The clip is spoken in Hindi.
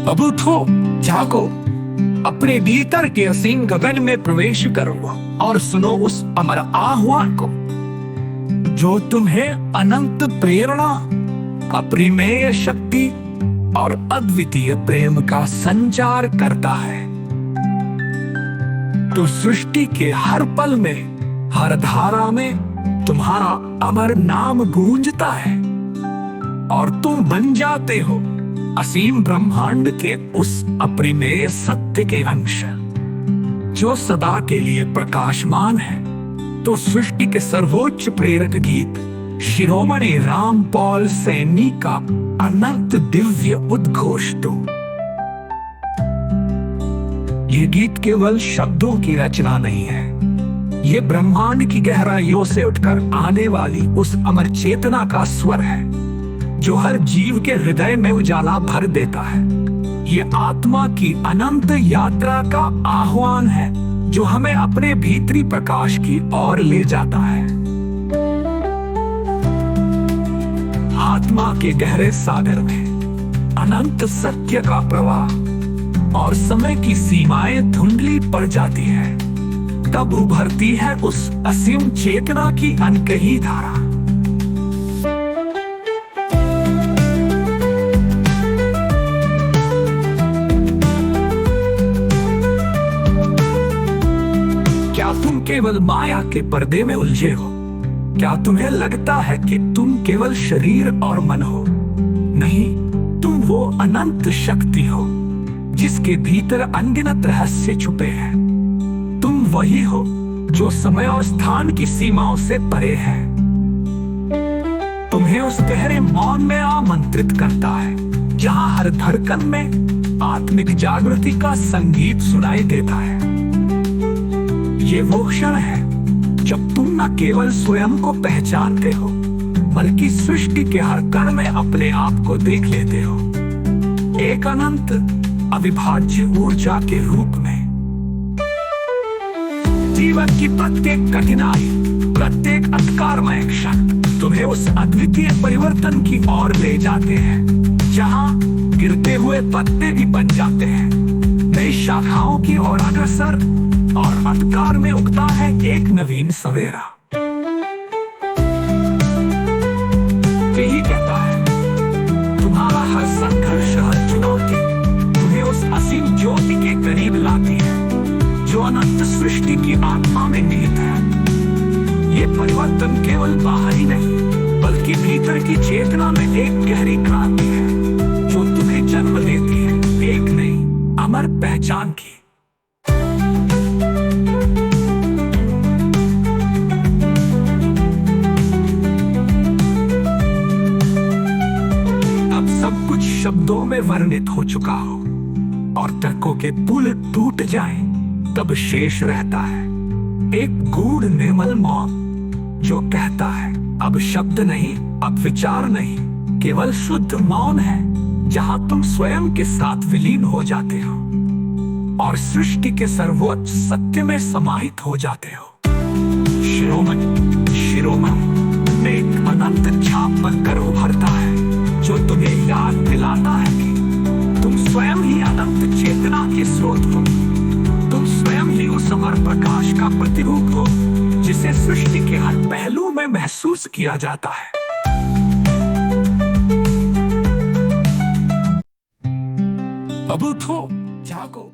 अब उठो, जागो, अपने भीतर के असीम गगन में प्रवेश करो और सुनो उस अमर आह्वान को जो तुम्हें अनंत प्रेरणा, अपरिमेय शक्ति और अद्वितीय प्रेम का संचार करता है। तो सृष्टि के हर पल में, हर धारा में तुम्हारा अमर नाम गूंजता है और तुम बन जाते हो असीम ब्रह्मांड के उस अपरिमेय सत्य के अंश जो सदा के लिए प्रकाशमान है। तो सृष्टि के सर्वोच्च प्रेरक गीत शिरोमणि राम पॉल सैनी का अनंत दिव्य उद्घोष दो। ये गीत केवल शब्दों की रचना नहीं है, ये ब्रह्मांड की गहराइयों से उठकर आने वाली उस अमर चेतना का स्वर है जो हर जीव के हृदय में उजाला भर देता है। ये आत्मा की अनंत यात्रा का आह्वान है जो हमें अपने भीतरी प्रकाश की ओर ले जाता है। आत्मा के गहरे सागर में अनंत सत्य का प्रवाह और समय की सीमाएं धुंधली पड़ जाती है, तब उभरती है उस असीम चेतना की अनकही धारा। क्या तुम केवल माया के पर्दे में उलझे हो? क्या तुम्हें लगता है कि तुम केवल शरीर और मन हो? नहीं, तुम वो अनंत शक्ति हो जिसके भीतर अनगिनत रहस्य छुपे हैं। तुम वही हो जो समय और स्थान की सीमाओं से परे है। तुम्हें उस गहरे मौन में आमंत्रित करता है जहां हर धड़कन में आत्मिक जागृति का संगीत सुनाई देता है। ये वो क्षण है जब तुम न केवल स्वयं को पहचानते हो बल्कि सृष्टि के हर कण में अपने आप को देख लेते हो, एक अनंत अविभाज्य ऊर्जा के रूप में। जीवन की प्रत्येक कठिनाई, प्रत्येक अंधकारमय क्षण तुम्हें उस अद्वितीय परिवर्तन की ओर ले जाते हैं जहां गिरते हुए पत्ते भी बन जाते हैं नई शाखाओं की ओर अग्रसर और अंधकार में उगता है एक नवीन सवेरा। यही कहता है तुम्हारा हर संघर्ष, हर चुनौती तुम्हें उस असीम ज्योति के करीब लाती है जो अनंत सृष्टि की आत्मा में निहित है। ये परिवर्तन केवल बाहरी नहीं बल्कि भीतर की चेतना में एक गहरी क्रांति है जो तुम्हें जन्म देती है एक नई अमर पहचान की। सब कुछ शब्दों में वर्णित हो चुका हो और तर्कों के पुल टूट जाएं, तब शेष रहता है एक गूढ़ निर्मल मौन जो कहता है अब शब्द नहीं, अब विचार नहीं, केवल शुद्ध मौन है जहां तुम स्वयं के साथ विलीन हो जाते हो और सृष्टि के सर्वोच्च सत्य में समाहित हो जाते हो। शिरोमणि शिरोमणि में एक अनंत छाप बनकर उभरता है जो तुम्हें याद दिलाता है कि तुम स्वयं ही अनंत चेतना के स्रोत हो। तुम स्वयं ही उस अमर प्रकाश का प्रतिरूप हो जिसे सृष्टि के हर पहलू में महसूस किया जाता है। अब उठो, जागो।